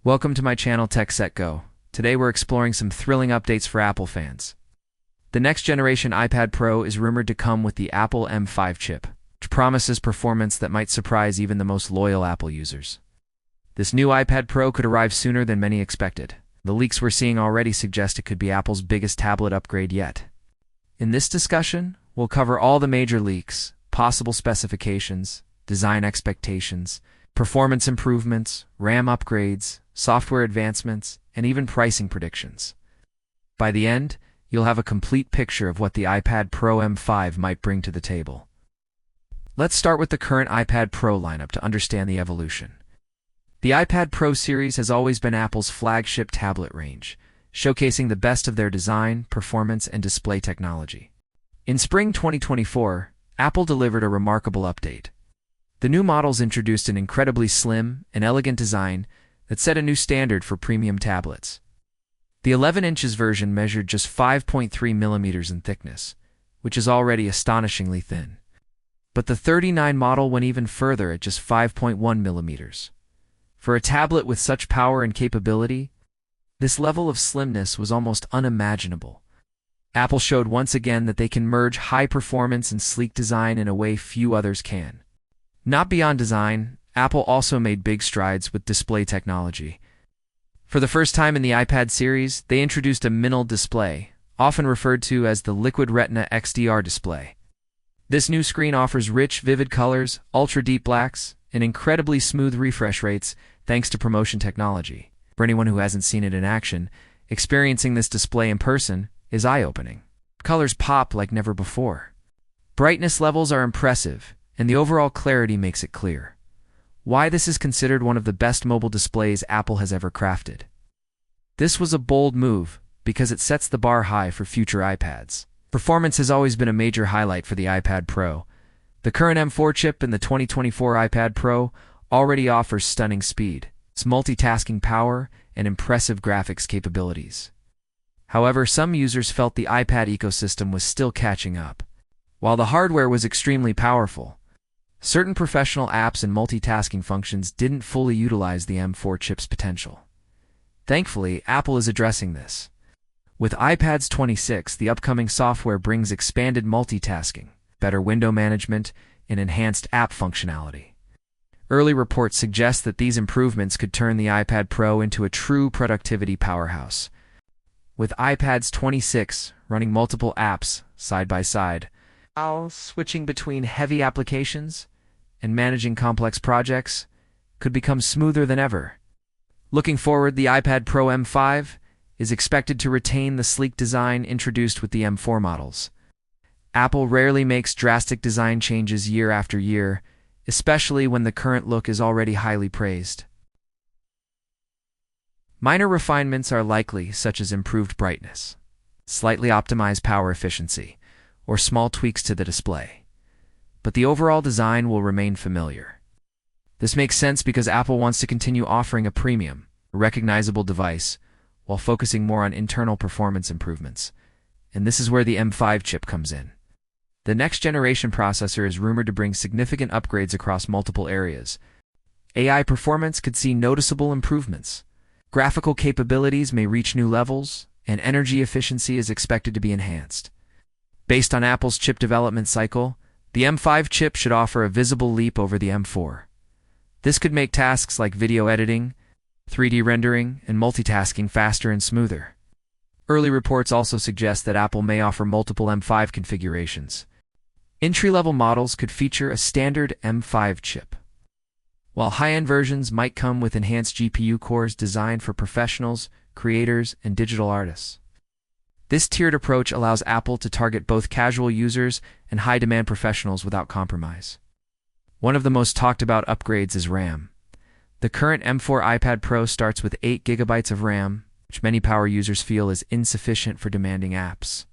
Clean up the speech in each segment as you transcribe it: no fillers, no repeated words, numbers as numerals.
Welcome to my channel Tech Set Go. Today we're exploring some thrilling updates for Apple fans. The next generation iPad Pro is rumored to come with the Apple M5 chip, which promises performance that might surprise even the most loyal Apple users. This new iPad Pro could arrive sooner than many expected. The leaks we're seeing already suggest it could be Apple's biggest tablet upgrade yet. In this discussion, we'll cover all the major leaks, possible specifications, design expectations, performance improvements, RAM upgrades, software advancements, and even pricing predictions. By the end, you'll have a complete picture of what the iPad Pro M5 might bring to the table. Let's start with the current iPad Pro lineup to understand the evolution. The iPad Pro series has always been Apple's flagship tablet range, showcasing the best of their design, performance, and display technology. In spring 2024, Apple delivered a remarkable update. The new models introduced an incredibly slim and elegant design that set a new standard for premium tablets. The 11 inches version measured just 5.3 millimeters in thickness, which is already astonishingly thin. But the 39 model went even further at just 5.1 millimeters. For a tablet with such power and capability, this level of slimness was almost unimaginable. Apple showed once again that they can merge high performance and sleek design in a way few others can. Not beyond design, Apple also made big strides with display technology. For the first time in the iPad series, they introduced a mini display, often referred to as the Liquid Retina XDR display. This new screen offers rich, vivid colors, ultra-deep blacks, and incredibly smooth refresh rates thanks to promotion technology. For anyone who hasn't seen it in action, experiencing this display in person is eye-opening. Colors pop like never before. Brightness levels are impressive, and the overall clarity makes it clear. Why this is considered one of the best mobile displays Apple has ever crafted. This was a bold move because it sets the bar high for future iPads. Performance has always been a major highlight for the iPad Pro. The current M4 chip in the 2024 iPad Pro already offers stunning speed, its multitasking power, and impressive graphics capabilities. However, some users felt the iPad ecosystem was still catching up. While the hardware was extremely powerful, certain professional apps and multitasking functions didn't fully utilize the M4 chip's potential. Thankfully, Apple is addressing this. With iPad's 26, the upcoming software brings expanded multitasking, better window management, and enhanced app functionality. Early reports suggest that these improvements could turn the iPad Pro into a true productivity powerhouse. With iPad's 26 running multiple apps side by side, while switching between heavy applications and managing complex projects could become smoother than ever. Looking forward, the iPad Pro M5 is expected to retain the sleek design introduced with the M4 models. Apple rarely makes drastic design changes year after year, especially when the current look is already highly praised. Minor refinements are likely, such as improved brightness, slightly optimized power efficiency, or small tweaks to the display. But the overall design will remain familiar. This makes sense because Apple wants to continue offering a premium, recognizable device while focusing more on internal performance improvements. And this is where the M5 chip comes in. The next generation processor is rumored to bring significant upgrades across multiple areas. AI performance could see noticeable improvements. Graphical capabilities may reach new levels, and energy efficiency is expected to be enhanced. Based on Apple's chip development cycle, the M5 chip should offer a visible leap over the M4. This could make tasks like video editing, 3D rendering, and multitasking faster and smoother. Early reports also suggest that Apple may offer multiple M5 configurations. Entry-level models could feature a standard M5 chip, while high-end versions might come with enhanced GPU cores designed for professionals, creators, and digital artists. This tiered approach allows Apple to target both casual users and high-demand professionals without compromise. One of the most talked about upgrades is RAM. The current M4 iPad Pro starts with 8 GB of RAM, which many power users feel is insufficient for demanding apps.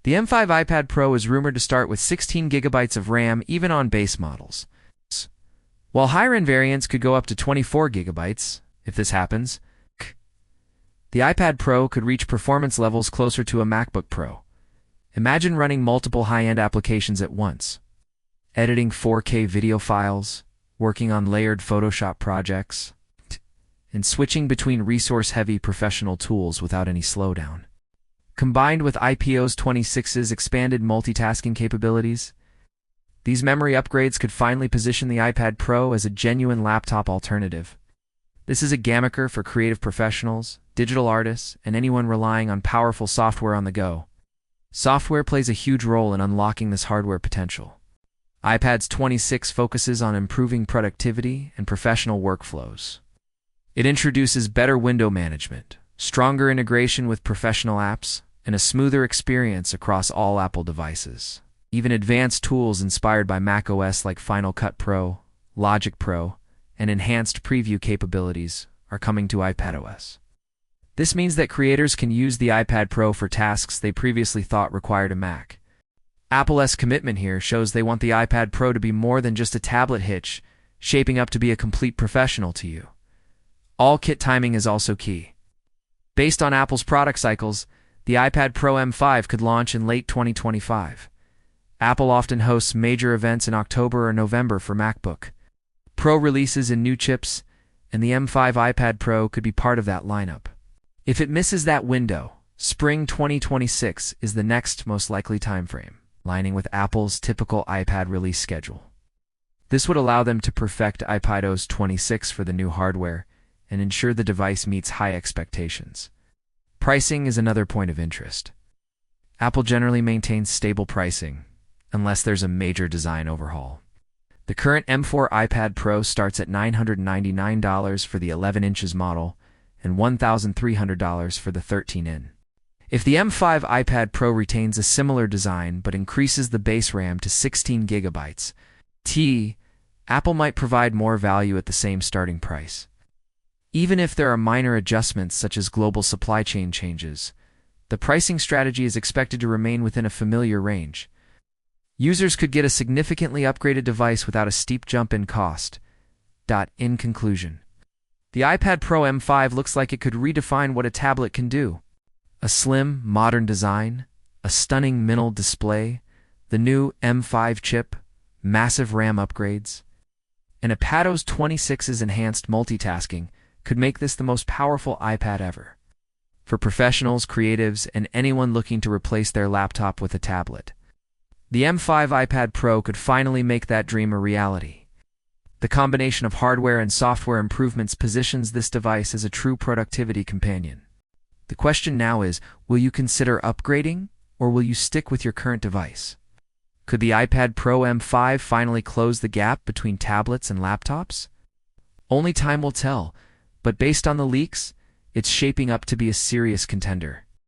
The M5 iPad Pro is rumored to start with 16 GB of RAM even on base models, while higher-end variants could go up to 24 GB. If this happens, the iPad Pro could reach performance levels closer to a MacBook Pro. Imagine running multiple high-end applications at once. Editing 4K video files, working on layered Photoshop projects, and switching between resource-heavy professional tools without any slowdown. Combined with iPadOS 26's expanded multitasking capabilities, these memory upgrades could finally position the iPad Pro as a genuine laptop alternative. This is a game-changer for creative professionals, digital artists, and anyone relying on powerful software on the go. Software plays a huge role in unlocking this hardware potential. iPad's 26 focuses on improving productivity and professional workflows. It introduces better window management, stronger integration with professional apps, and a smoother experience across all Apple devices. Even advanced tools inspired by macOS like Final Cut Pro, Logic Pro, and enhanced preview capabilities are coming to iPadOS. This means that creators can use the iPad Pro for tasks they previously thought required a Mac. Apple's commitment here shows they want the iPad Pro to be more than just a tablet hitch, shaping up to be a complete professional to you. All kit timing is also key. Based on Apple's product cycles, the iPad Pro M5 could launch in late 2025. Apple often hosts major events in October or November for MacBook Pro releases and new chips, and the M5 iPad Pro could be part of that lineup. If it misses that window, spring 2026 is the next most likely timeframe, lining with Apple's typical iPad release schedule. This would allow them to perfect iPadOS 26 for the new hardware and ensure the device meets high expectations. Pricing is another point of interest. Apple generally maintains stable pricing, unless there's a major design overhaul. The current M4 iPad Pro starts at $999 for the 11 inches model and $1,300 for the 13-in. If the M5 iPad Pro retains a similar design but increases the base RAM to 16 GB, Apple might provide more value at the same starting price. Even if there are minor adjustments such as global supply chain changes, the pricing strategy is expected to remain within a familiar range. Users could get a significantly upgraded device without a steep jump in cost. In conclusion, the iPad Pro M5 looks like it could redefine what a tablet can do. A slim, modern design, a stunning minimal display, the new M5 chip, massive RAM upgrades, and iPadOS 26's enhanced multitasking could make this the most powerful iPad ever. For professionals, creatives, and anyone looking to replace their laptop with a tablet, the M5 iPad Pro could finally make that dream a reality. The combination of hardware and software improvements positions this device as a true productivity companion. The question now is, will you consider upgrading, or will you stick with your current device? Could the iPad Pro M5 finally close the gap between tablets and laptops? Only time will tell, but based on the leaks, it's shaping up to be a serious contender.